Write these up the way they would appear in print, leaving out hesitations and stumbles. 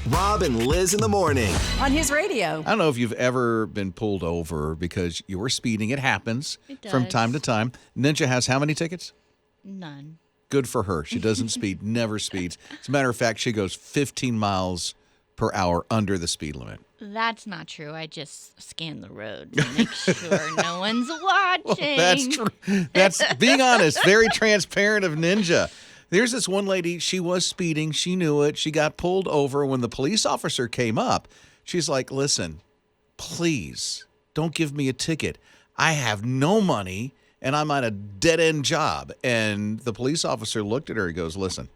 Rob and Lizz in the morning. On his radio. I don't know if you've ever been pulled over because you were speeding. It happens from time to time. Ninja has how many tickets? None. Good for her. She doesn't speed, never speeds. As a matter of fact, she goes 15 miles per hour under the speed limit. That's not true. I just scan the road to make sure no one's watching. Well, that's true. That's being honest, very transparent of Ninja. There's this one lady, she was speeding. She knew it. She got pulled over. When the police officer came up, she's like, listen, please don't give me a ticket. I have no money and I'm on a dead-end job. And the police officer looked at her and goes, listen,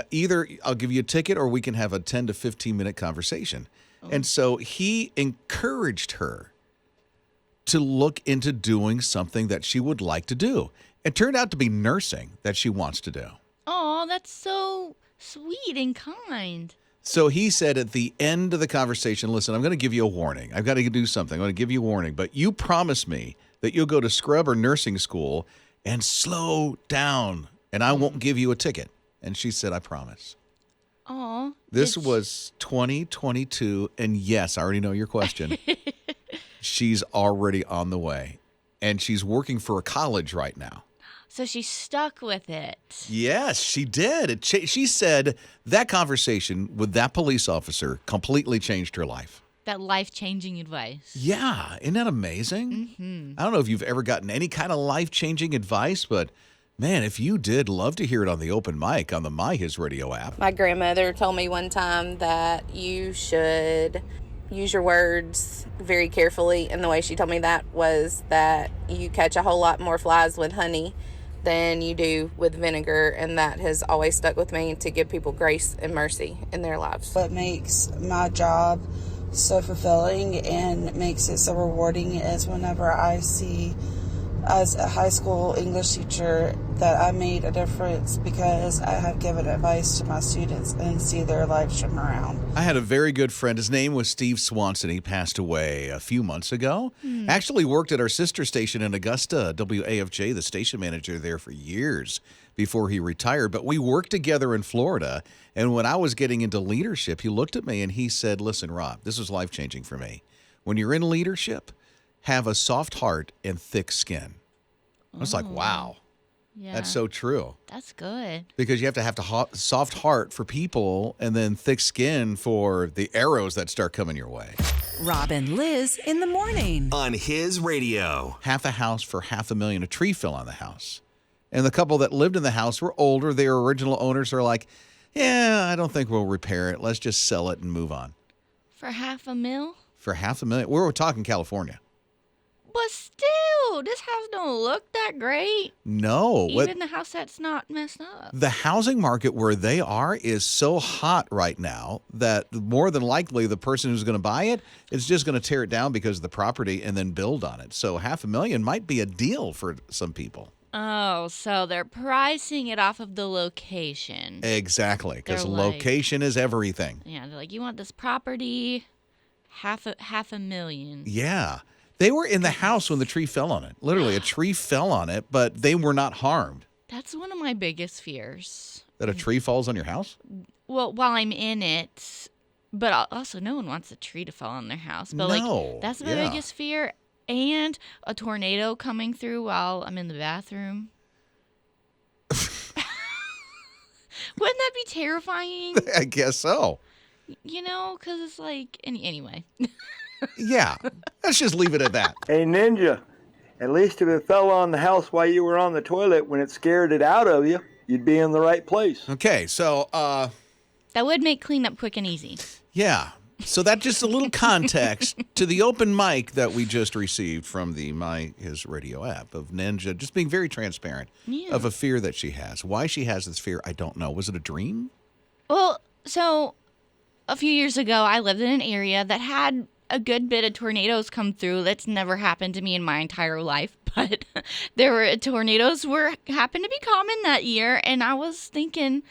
either I'll give you a ticket or we can have a 10 to 15-minute conversation. Oh. And so he encouraged her to look into doing something that she would like to do. It turned out to be nursing that she wants to do. Oh, that's so sweet and kind. So he said at the end of the conversation, listen, I'm going to give you a warning. I've got to do something. I'm going to give you a warning. But you promise me that you'll go to scrub or nursing school and slow down, and I won't give you a ticket. And she said, I promise. Oh. This was 2022, and yes, I already know your question. She's already on the way, and she's working for a college right now. So she stuck with it. Yes, she did. She said that conversation with that police officer completely changed her life. That life-changing advice. Yeah, isn't that amazing? Mm-hmm. I don't know if you've ever gotten any kind of life-changing advice, but man, if you did, love to hear it on the open mic on the My HISRadio app. My grandmother told me one time that you should use your words very carefully, and the way she told me that was that you catch a whole lot more flies with honey than you do with vinegar, and that has always stuck with me, to give people grace and mercy in their lives. What makes my job so fulfilling and makes it so rewarding is whenever I see, as a high school English teacher, that I made a difference because I have given advice to my students and see their lives turn around. I had a very good friend. His name was Steve Swanson. He passed away a few months ago. Actually worked at our sister station in Augusta, WAFJ, the station manager there for years before he retired. But we worked together in Florida. And when I was getting into leadership, he looked at me and he said, listen, Rob, this was life-changing for me. When you're in leadership, have a soft heart and thick skin. I was like, wow, that's so true. That's good. Because you have to have soft heart for people and then thick skin for the arrows that start coming your way. Rob and Lizz in the morning. On his radio. Half a house for $500,000. A tree fell on the house. And the couple that lived in the house were older. Their original owners are like, yeah, I don't think we'll repair it. Let's just sell it and move on. For $500,000? For $500,000. We're talking California. But still, this house don't look that great. No. Even the house that's not messed up. The housing market where they are is so hot right now that more than likely the person who's going to buy it is just going to tear it down because of the property and then build on it. So $500,000 might be a deal for some people. Oh, so they're pricing it off of the location. Exactly, because They're like, location is everything. Yeah, they're like, you want this property, $500,000. Yeah. They were in the house when the tree fell on it. Literally, a tree fell on it, but they were not harmed. That's one of my biggest fears. That a tree falls on your house? Well, while I'm in it, but also no one wants a tree to fall on their house. But No, that's my biggest fear. And a tornado coming through while I'm in the bathroom. Wouldn't that be terrifying? I guess so. You know, because it's like, anyway. Yeah, let's just leave it at that. Hey, Ninja, at least if it fell on the house while you were on the toilet when it scared it out of you, you'd be in the right place. Okay, so, That would make cleanup quick and easy. yeah. So that's just a little context to the open mic that we just received from the My HISRadio app of Ninja, just being very transparent of a fear that she has. Why she has this fear, I don't know. Was it a dream? Well, so a few years ago, I lived in an area that had a good bit of tornadoes come through. That's never happened to me in my entire life, but tornadoes happened to be common that year, and I was thinking,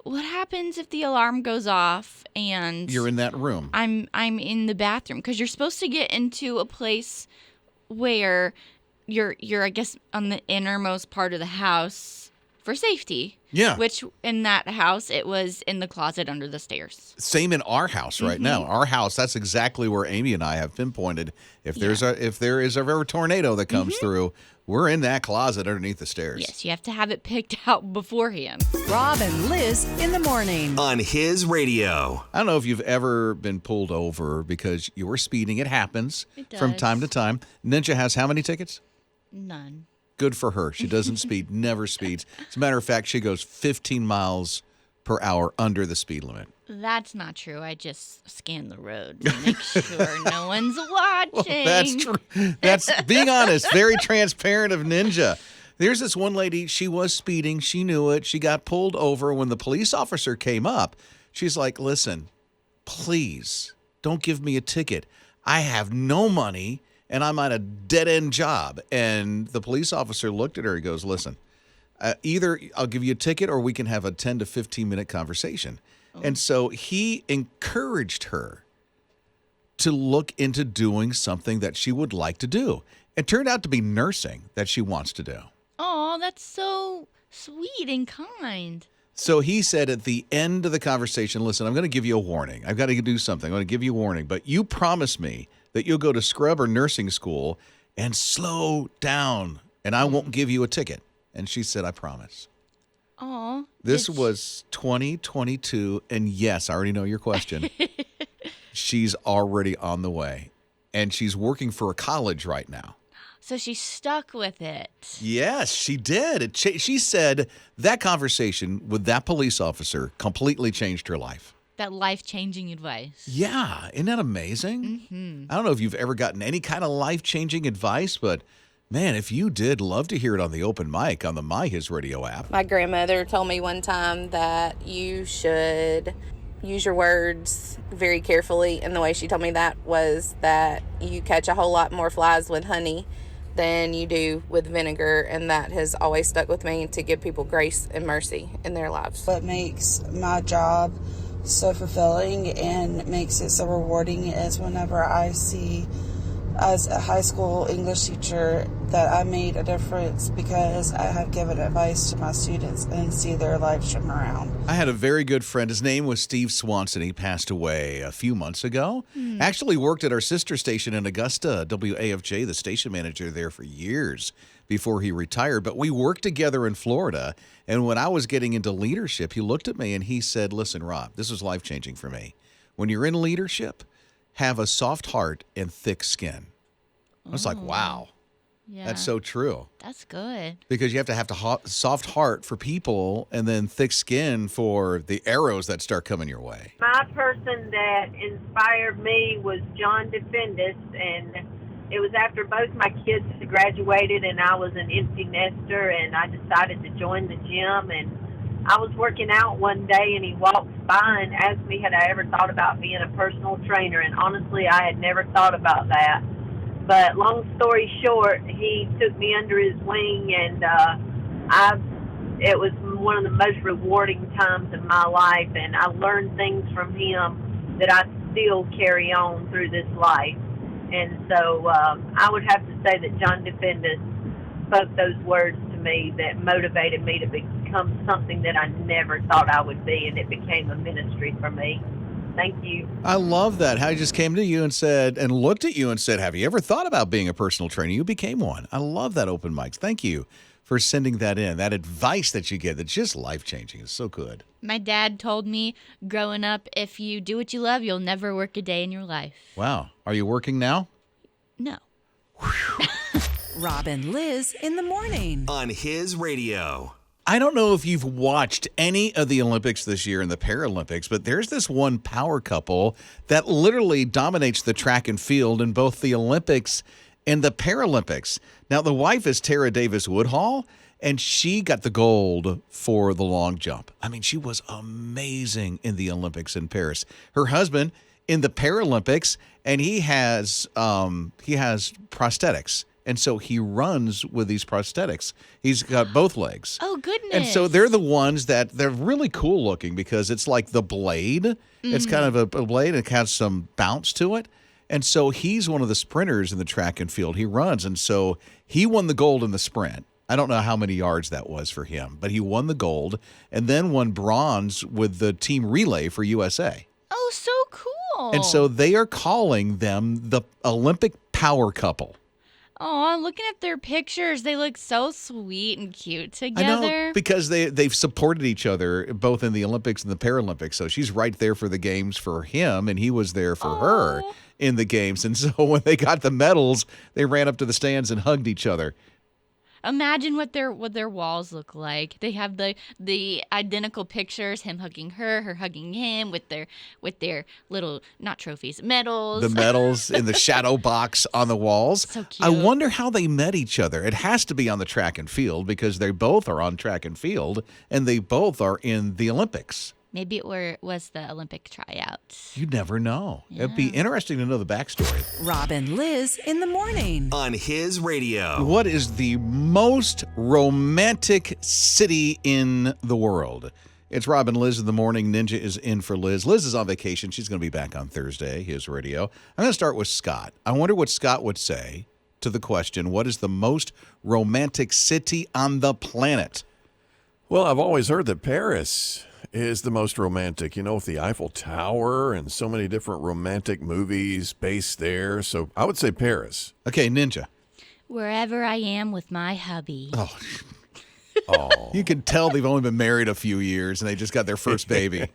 what happens if the alarm goes off and You're in that room. I'm in the bathroom? Because you're supposed to get into a place where you're I guess on the innermost part of the house for safety. Yeah. Which in that house, it was in the closet under the stairs. Same in our house right now. Our house, that's exactly where Amy and I have pinpointed. If there is ever a tornado that comes through, we're in that closet underneath the stairs. Yes, you have to have it picked out beforehand. Rob and Liz in the morning. On his radio. I don't know if you've ever been pulled over because you were speeding. It happens from does. time to time. Ninja has how many tickets? None. Good for her. She doesn't speed, never speeds. As a matter of fact, she goes 15 miles per hour under the speed limit. That's not true. I just scan the road to make sure no one's watching. That's true. That's being honest, very transparent of Ninja. There's this one lady, she was speeding. She knew it. She got pulled over. When the police officer came up, she's like, listen, please don't give me a ticket. I have no money and I'm at a dead-end job. And the police officer looked at her. He goes, listen, either I'll give you a ticket or we can have a 10 to 15-minute conversation. And so he encouraged her to look into doing something that she would like to do. It turned out to be nursing that she wants to do. Oh, that's so sweet and kind. So he said at the end of the conversation, listen, I'm going to give you a warning. I've got to do something. I'm going to give you a warning. But you promise me that you'll go to scrub or nursing school and slow down, and I won't give you a ticket. And she said, I promise. Oh. This was 2022, and yes, I already know your question. She's already on the way, and she's working for a college right now. So she stuck with it. Yes, she did. She said that conversation with that police officer completely changed her life. That life-changing advice. Yeah, isn't that amazing? Mm-hmm. I don't know if you've ever gotten any kind of life-changing advice, but man, if you did, love to hear it on the open mic on the My HISRadio app. My grandmother told me one time that you should use your words very carefully, and the way she told me that was that you catch a whole lot more flies with honey than you do with vinegar, and that has always stuck with me, to give people grace and mercy in their lives. What makes my job so fulfilling and makes it so rewarding is whenever I see, as a high school English teacher, that I made a difference because I have given advice to my students and see their lives turn around. I had a very good friend. His name was Steve Swanson. He passed away a few months ago. Actually worked at our sister station in Augusta, WAFJ, the station manager there for years before he retired. But we worked together in Florida. And when I was getting into leadership, he looked at me and he said, listen, Rob, this was life-changing for me. When you're in leadership, have a soft heart and thick skin. I was like, wow, Yeah. that's so true. That's good. Because you have to soft heart for people and then thick skin for the arrows that start coming your way. My person that inspired me was John DeFendis, and it was after both my kids had graduated and I was an empty nester, and I decided to join the gym. And I was working out one day and he walked by and asked me had I ever thought about being a personal trainer, and honestly I had never thought about that. But long story short, he took me under his wing, and it was one of the most rewarding times in my life, and I learned things from him that I still carry on through this life. And so I would have to say that John DeFendis spoke those words to me that motivated me to become something that I never thought I would be, and it became a ministry for me. Thank you. I love that. How he just came to you and said, and looked at you and said, have you ever thought about being a personal trainer? You became one. I love that open mics. Thank you for sending that in. That advice that you get that's just life-changing. It's so good. My dad told me growing up, if you do what you love, you'll never work a day in your life. Wow. Are you working now? No. Rob and Liz in the morning. On his radio. I don't know if you've watched any of the Olympics this year and the Paralympics, but there's this one power couple that literally dominates the track and field in both the Olympics and the Paralympics. Now, the wife is Tara Davis Woodhall, and she got the gold for the long jump. I mean, she was amazing in the Olympics in Paris. Her husband in the Paralympics, and he has prosthetics. And so he runs with these prosthetics. He's got both legs. Oh, goodness. And so they're the ones that they're really cool looking because it's like the blade. It's kind of a blade. It has some bounce to it. And so he's one of the sprinters in the track and field. He runs. And so he won the gold in the sprint. I don't know how many yards that was for him, but he won the gold and then won bronze with the team relay for USA. Oh, so cool. And so they are calling them the Olympic power couple. Oh, looking at their pictures, they look so sweet and cute together. I know, because they've supported each other both in the Olympics and the Paralympics. So she's right there for the games for him, and he was there for her in the games. And so when they got the medals, they ran up to the stands and hugged each other. Imagine what their walls look like. They have the identical pictures, him hugging her hugging him with their little, not trophies, medals. The medals in the shadow box on the walls. So cute. I wonder how they met each other. It has to be on the track and field because they both are on track and field and they both are in the Olympics. Maybe it was the Olympic tryouts. You never know. Yeah. It'd be interesting to know the backstory. Rob and Lizz in the morning. On his radio. What is the most romantic city in the world? It's Rob and Lizz in the morning. Ninja is in for Liz. Liz is on vacation. She's going to be back on Thursday, his radio. I'm going to start with Scott. I wonder what Scott would say to the question, what is the most romantic city on the planet? Well, I've always heard that Paris is the most romantic, with the Eiffel Tower and so many different romantic movies based there. So I would say Paris. Okay, Ninja. Wherever I am with my hubby. Oh. You can tell they've only been married a few years and they just got their first baby.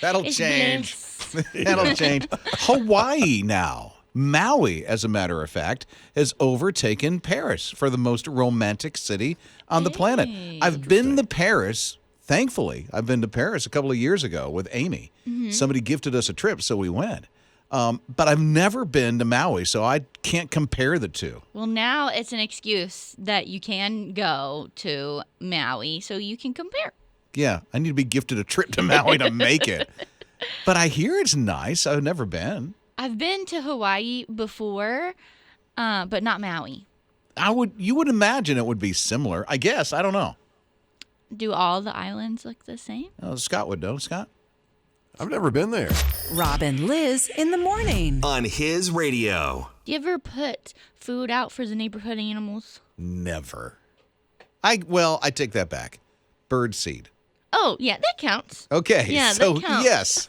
That'll It's change. bliss. That'll change. Hawaii now. Maui, as a matter of fact, has overtaken Paris for the most romantic city on the planet. I've been to Paris. Thankfully, I've been to Paris a couple of years ago with Amy. Mm-hmm. Somebody gifted us a trip, so we went. But I've never been to Maui, so I can't compare the two. Well, now it's an excuse that you can go to Maui so you can compare. Yeah, I need to be gifted a trip to Maui to make it. But I hear it's nice. I've never been. I've been to Hawaii before, but not Maui. You would imagine it would be similar. I guess. I don't know. Do all the islands look the same? Oh, Scott would know. Scott? I've never been there. Rob and Lizz in the morning. On his radio. Do you ever put food out for the neighborhood animals? Never. I take that back. Bird seed. Oh, yeah, that counts. Okay. Yeah, so that counts. yes.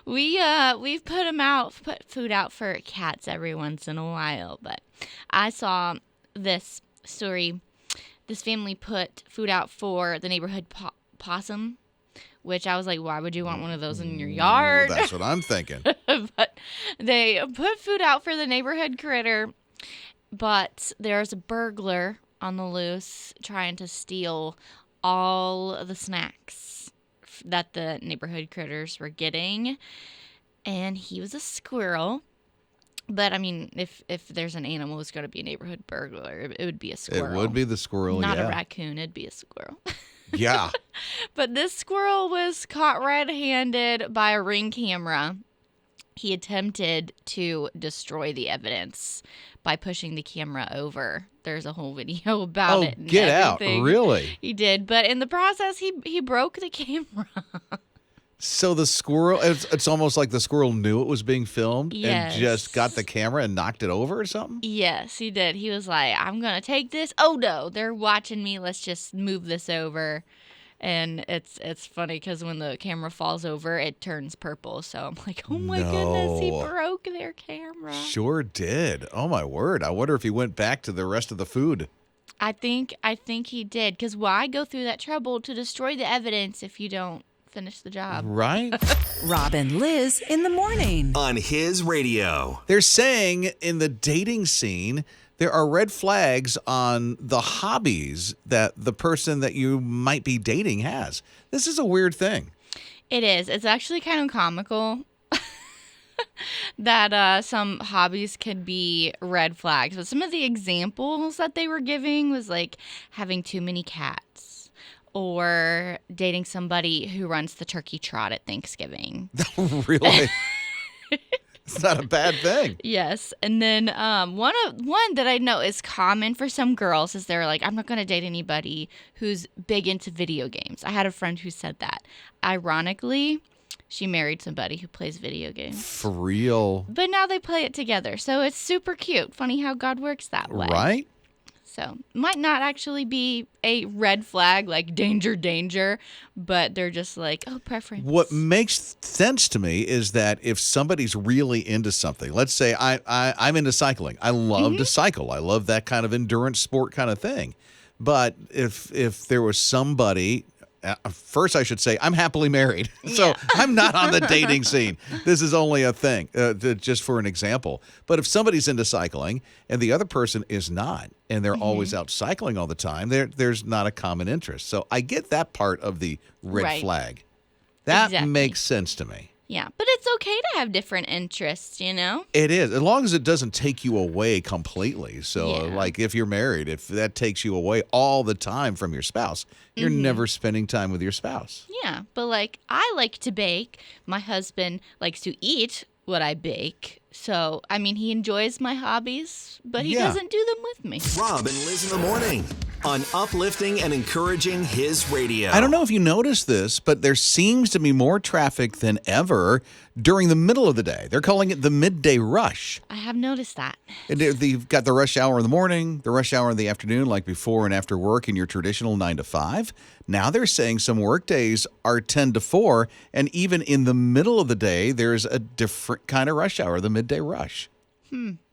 We've put food out for cats every once in a while, but I saw this story. This family put food out for the neighborhood possum, which I was like, why would you want one of those in your yard? That's what I'm thinking. But they put food out for the neighborhood critter, but there's a burglar on the loose trying to steal all the snacks that the neighborhood critters were getting, and he was a squirrel. But I mean, if there's an animal who's going to be a neighborhood burglar, it would be a squirrel. It would be the squirrel, not yeah. a raccoon. It'd be a squirrel. Yeah. But this squirrel was caught red-handed by a Ring camera. He attempted to destroy the evidence by pushing the camera over. There's a whole video about it. Oh, get out. Really? He did. But in the process, he broke the camera. So the squirrel, it's almost like the squirrel knew it was being filmed Yes. and just got the camera and knocked it over or something? Yes, he did. He was like, I'm going to take this. Oh, no, they're watching me. Let's just move this over. And it's funny because when the camera falls over, it turns purple. So I'm like, oh, my goodness, he broke their camera. Sure did. Oh, my word. I wonder if he went back to the rest of the food. I think he did. Because why go through that trouble to destroy the evidence if you don't finish the job? Right? Rob and Lizz in the morning. On his radio. They're saying in the dating scene, there are red flags on the hobbies that the person that you might be dating has. This is a weird thing. It is. It's actually kind of comical that some hobbies could be red flags. But some of the examples that they were giving was like having too many cats or dating somebody who runs the turkey trot at Thanksgiving. Really? It's not a bad thing. Yes. And then one that I know is common for some girls is they're like, I'm not going to date anybody who's big into video games. I had a friend who said that. Ironically, she married somebody who plays video games. For real. But now they play it together. So it's super cute. Funny how God works that way. Right? So might not actually be a red flag, like danger, danger, but they're just like, oh, preference. What makes sense to me is that if somebody's really into something, let's say I'm into cycling. I love to cycle. I love that kind of endurance sport kind of thing. But if there was somebody, first I should say I'm happily married, so I'm not on the dating scene. This is only a thing, just for an example. But if somebody's into cycling and the other person is not, and they're always out cycling all the time, there's not a common interest. So I get that part of the red flag. That makes sense to me. Yeah, but it's okay to have different interests, you know? It is, as long as it doesn't take you away completely. So, like, if you're married, if that takes you away all the time from your spouse, you're never spending time with your spouse. Yeah, but, like, I like to bake. My husband likes to eat what I bake. So, I mean, he enjoys my hobbies, but he doesn't do them with me. Rob and Liz in the morning on uplifting and encouraging his radio. I don't know if you noticed this, but there seems to be more traffic than ever during the middle of the day. They're calling it the midday rush. I have noticed that. And they've got the rush hour in the morning, the rush hour in the afternoon, like before and after work in your traditional 9 to 5. Now they're saying some work days are 10 to 4, and even in the middle of the day, there's a different kind of rush hour, the midday rush.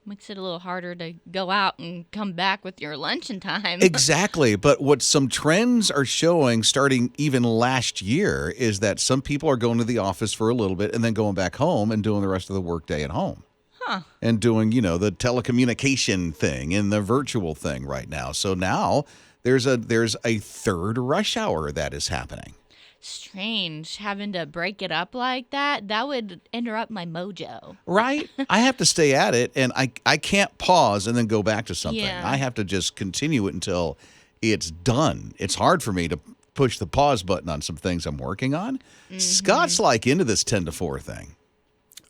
Makes it a little harder to go out and come back with your luncheon time. Exactly. But what some trends are showing starting even last year is that some people are going to the office for a little bit and then going back home and doing the rest of the workday at home. And doing, the telecommunication thing and the virtual thing right now. So now there's a third rush hour that is happening. Strange having to break it up like that. That would interrupt my mojo. Right? I have to stay at it, and I can't pause and then go back to something. Yeah. I have to just continue it until it's done. It's hard for me to push the pause button on some things I'm working on. Scott's like into this 10 to 4 thing.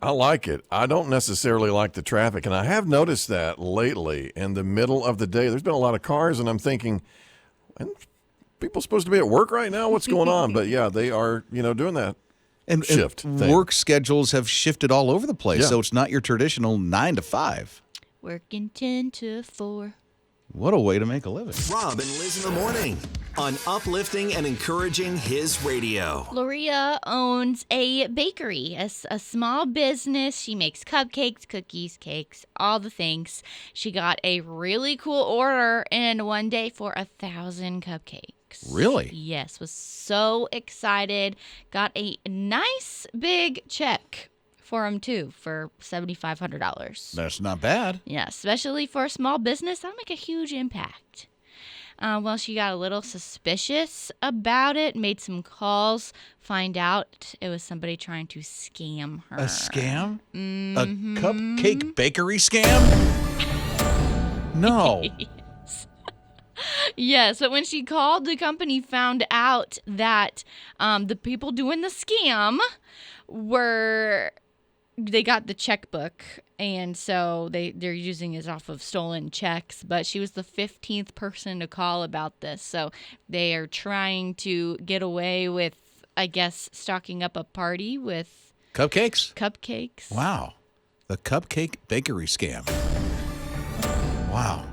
I like it. I don't necessarily like the traffic, and I have noticed that lately in the middle of the day. There's been a lot of cars, and I'm thinking, people supposed to be at work right now? What's going on? But yeah, they are, doing that shift and thing. Work schedules have shifted all over the place, so it's not your traditional 9 to 5. Working 10 to 4. What a way to make a living. Rob and Liz in the morning on uplifting and encouraging his radio. Loria owns a bakery, a small business. She makes cupcakes, cookies, cakes, all the things. She got a really cool order in one day for 1,000 cupcakes. Really? Yes, was so excited. Got a nice big check for him too, for $7,500. That's not bad. Yeah, especially for a small business, that'll make a huge impact. Well, she got a little suspicious about it, made some calls, find out it was somebody trying to scam her. A scam? A cupcake bakery scam? No. Yes, but when she called, the company found out that the people doing the scam they got the checkbook, and so they're using it off of stolen checks, but she was the 15th person to call about this, so they are trying to get away with, I guess, stocking up a party with Cupcakes? Wow. The cupcake bakery scam. Wow.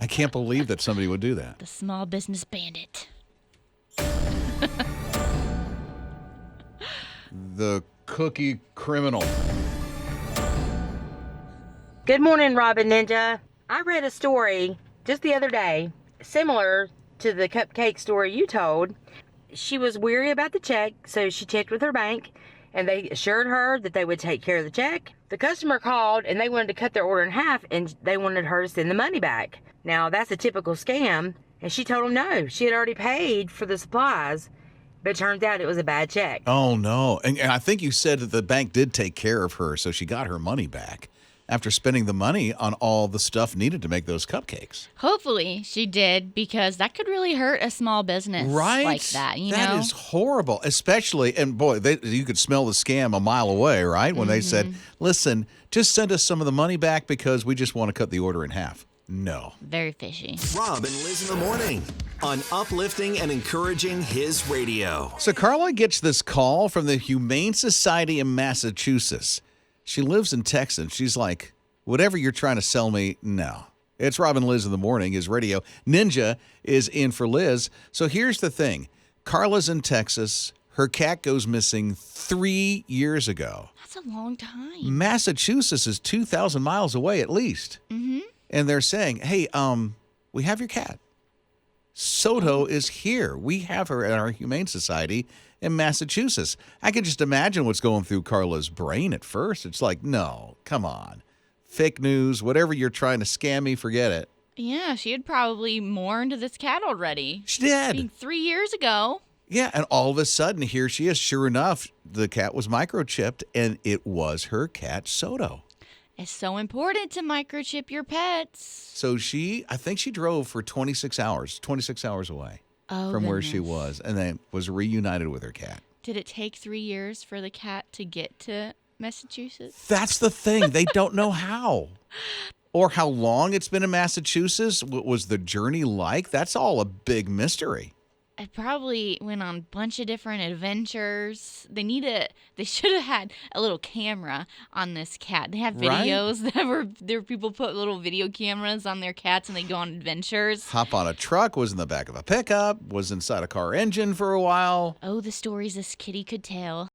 I can't believe that somebody would do that. The small business bandit. The cookie criminal. Good morning, Robin Ninja. I read a story just the other day, similar to the cupcake story you told. She was weary about the check, so she checked with her bank, and they assured her that they would take care of the check. The customer called, and they wanted to cut their order in half, and they wanted her to send the money back. Now, that's a typical scam, and she told them no. She had already paid for the supplies, but it turns out it was a bad check. Oh, no. And I think you said that the bank did take care of her, so she got her money back after spending the money on all the stuff needed to make those cupcakes. Hopefully she did, because that could really hurt a small business like that, you know? That is horrible, especially, and boy, you could smell the scam a mile away, right? When they said, listen, just send us some of the money back because we just want to cut the order in half. No. Very fishy. Rob and Liz in the morning on uplifting and encouraging his radio. So Carla gets this call from the Humane Society in Massachusetts. She lives in Texas. She's like, whatever you're trying to sell me, no. It's Rob and Lizz in the morning. His radio. Ninja is in for Liz. So here's the thing. Carla's in Texas. Her cat goes missing 3 years ago. That's a long time. Massachusetts is 2,000 miles away at least. Mm-hmm. And they're saying, hey, we have your cat. Soto is here. We have her at our Humane Society in Massachusetts. I can just imagine what's going through Carla's brain at first. It's like, no, come on. Fake news, whatever you're trying to scam me, forget it. Yeah, she had probably mourned this cat already. She did. I mean, 3 years ago. Yeah, and all of a sudden, here she is. Sure enough, the cat was microchipped, and it was her cat, Soto. It's so important to microchip your pets. So I think she drove for 26 hours away from where she was, and then was reunited with her cat. Did it take 3 years for the cat to get to Massachusetts? That's the thing. They don't know how. Or how long it's been in Massachusetts. What was the journey like? That's all a big mystery. I probably went on a bunch of different adventures. They should have had a little camera on this cat. They have videos there were people put little video cameras on their cats and they go on adventures. Hop on a truck, was in the back of a pickup, was inside a car engine for a while. Oh, the stories this kitty could tell.